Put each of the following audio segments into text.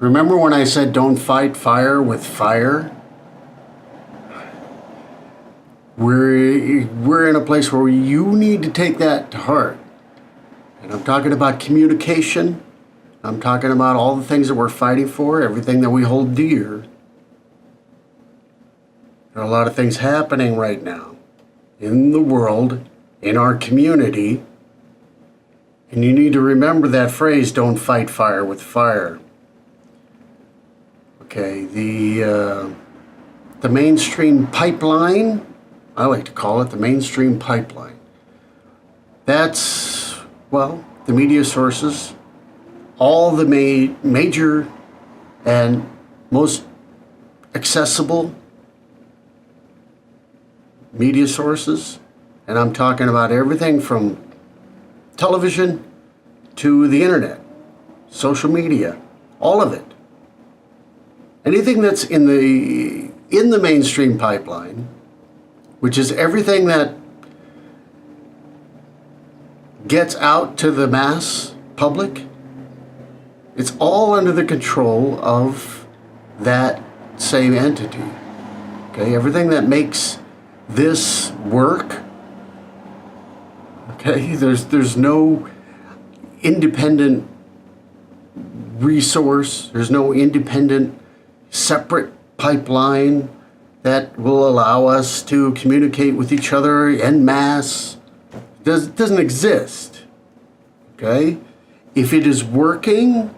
Remember when I said don't fight fire with fire? We're in a place where you need to take that to heart. And I'm talking about communication. I'm talking about all the things that we're fighting for, everything that we hold dear. There are a lot of things happening right now in the world, in our community. And you need to remember that phrase, don't fight fire with fire. Okay, the mainstream pipeline, I like to call it the mainstream pipeline. That's, well, the media sources, all the major and most accessible media sources, and I'm talking about everything from television to the internet, social media, all of it. Anything that's in the mainstream pipeline, which is everything that gets out to the mass public, it's all under the control of that same entity. Okay, everything that makes this work, okay, there's no independent resource, there's no independent separate pipeline that will allow us to communicate with each other en masse. It doesn't exist. Okay? If it is working,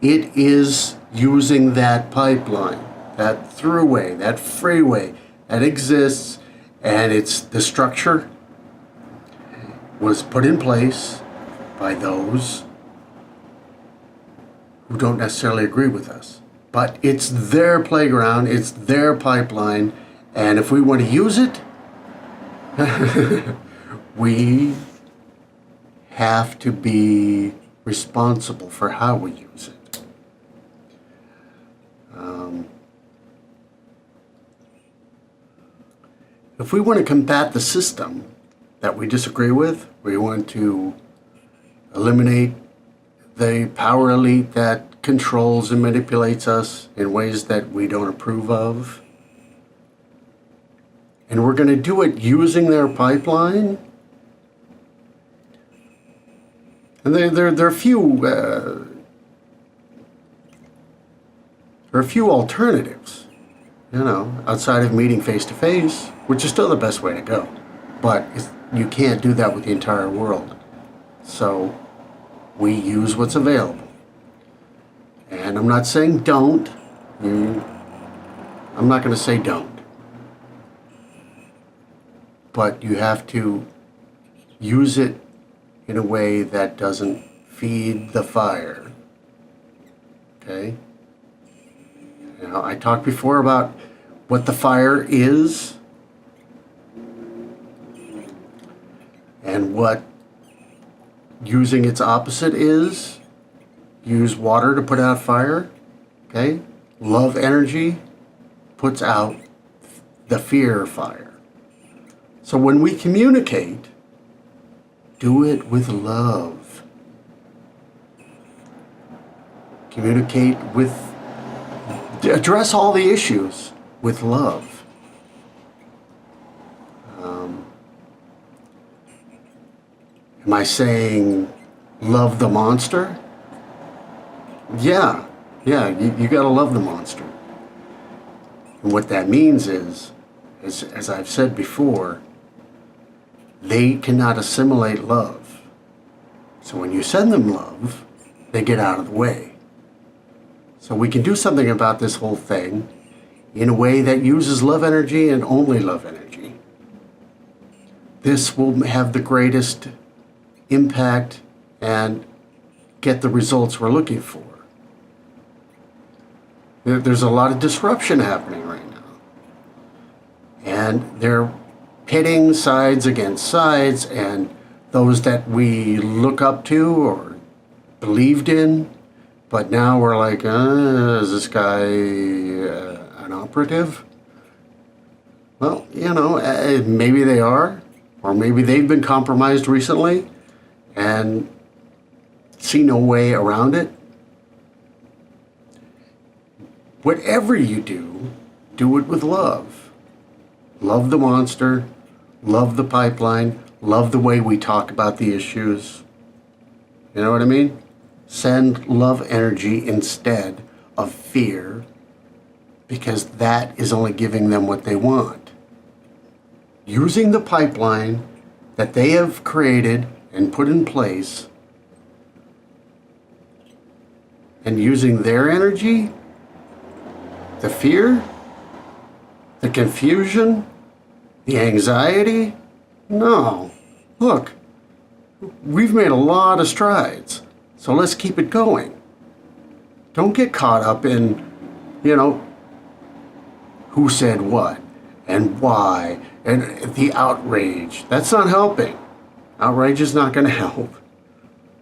it is using that pipeline, that throughway, that freeway that exists, and it's the structure was put in place by those who don't necessarily agree with us. But it's their playground, it's their pipeline, and if we want to use it, we have to be responsible for how we use it. If we want to combat the system that we disagree with, we want to eliminate the power elite that controls and manipulates us in ways that we don't approve of, and we're going to do it using their pipeline. And there are a few alternatives, outside of meeting face to face, which is still the best way to go. But you can't do that with the entire world. So we use what's available. And I'm not saying don't. I'm not going to say don't. But you have to use it in a way that doesn't feed the fire. Okay? I talked before about what the fire is and what using its opposite is. Use water to put out fire. Okay? Love energy puts out the fear fire. So when we communicate, do it with love. Communicate address all the issues with love. Am I saying love the monster? Yeah, you gotta love the monster. And what that means is, as I've said before, they cannot assimilate love. So when you send them love, they get out of the way. So we can do something about this whole thing in a way that uses love energy and only love energy. This will have the greatest impact and get the results we're looking for. There's a lot of disruption happening right now. And they're pitting sides against sides, and those that we look up to or believed in, but now we're like, is this guy an operative? Well, maybe they are, or maybe they've been compromised recently and see no way around it. Whatever you do it with love. Love the monster, love the pipeline, love the way we talk about the issues. You know what I mean? Send love energy instead of fear, because that is only giving them what they want. Using the pipeline that they have created and put in place, and using their energy, the fear, the confusion, the anxiety, no. Look, we've made a lot of strides, so let's keep it going. Don't get caught up in, who said what and why and the outrage. That's not helping. Outrage is not going to help.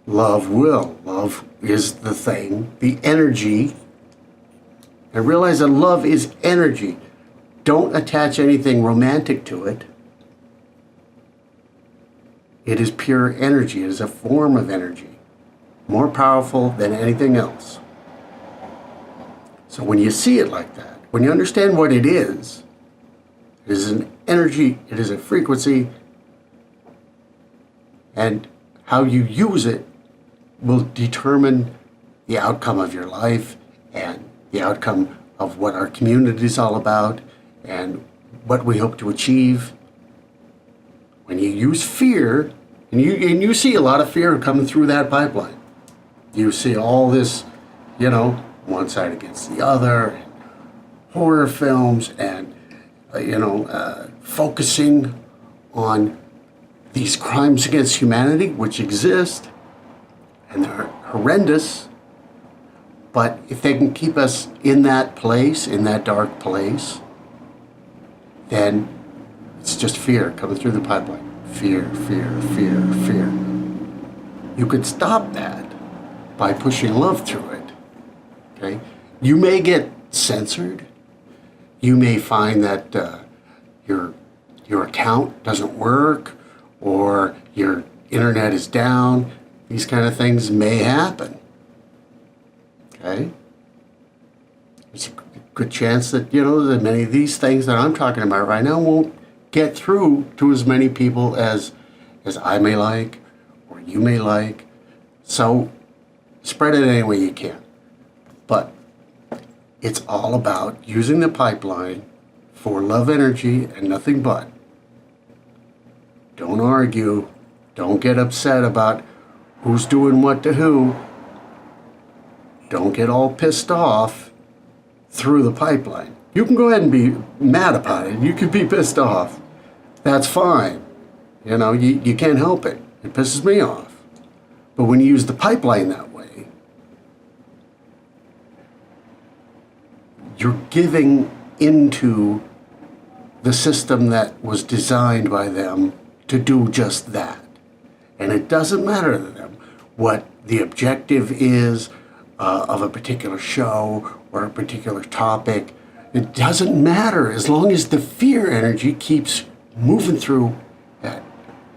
Love will. Love is the thing, the energy. And realize that love is energy. Don't attach anything romantic to it. It is pure energy. It is a form of energy, more powerful than anything else. So when you see it like that, when you understand what it is an energy, it is a frequency, and how you use it will determine the outcome of your life and the outcome of what our community is all about and what we hope to achieve. When you use fear, and you see a lot of fear coming through that pipeline. You see all this, one side against the other, and horror films, and focusing on these crimes against humanity, which exist, and they're horrendous. But if they can keep us in that place, in that dark place, then it's just fear coming through the pipeline. Fear, fear, fear, fear. You could stop that by pushing love through it. Okay? You may get censored. You may find that your account doesn't work, or your internet is down. These kind of things may happen. Okay? There's a good chance that, that many of these things that I'm talking about right now won't get through to as many people as I may like, or you may like. So spread it any way you can. But it's all about using the pipeline for love energy and nothing but. Don't argue. Don't get upset about who's doing what to who. Don't get all pissed off through the pipeline. You can go ahead and be mad about it. You can be pissed off. That's fine. You can't help it. It pisses me off. But when you use the pipeline that way, you're giving into the system that was designed by them to do just that. And it doesn't matter to them what the objective is of a particular show or a particular topic. It doesn't matter as long as the fear energy keeps moving through at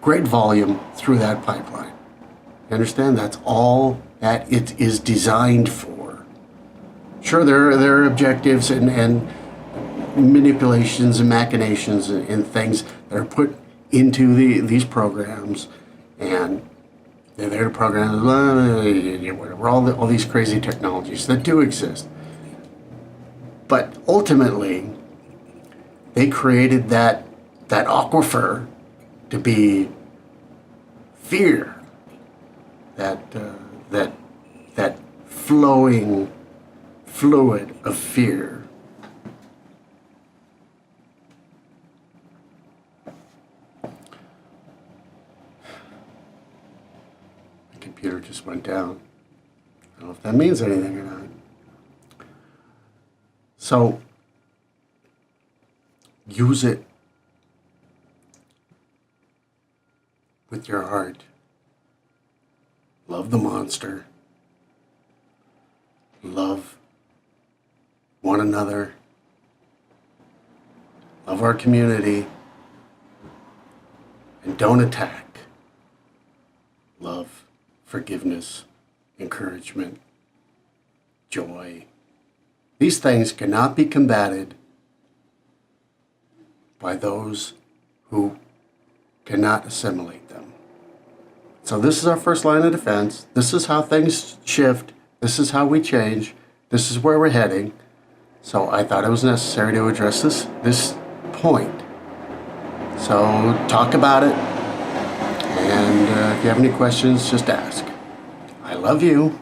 great volume through that pipeline. You understand? That's all that it is designed for. Sure, there are objectives and manipulations and machinations and things that are put into these programs, and they're there to program whatever, all these crazy technologies that do exist. But ultimately, they created that aquifer to be fear, that flowing fluid of fear. The computer just went down. I don't know if that means anything or not. So, use it with your heart. Love the monster. Love one another. Love our community. And don't attack. Love, forgiveness, encouragement, joy. These things cannot be combated by those who cannot assimilate them. So this is our first line of defense. This is how things shift. This is how we change. This is where we're heading. So I thought it was necessary to address this point. So talk about it. And if you have any questions, just ask. I love you.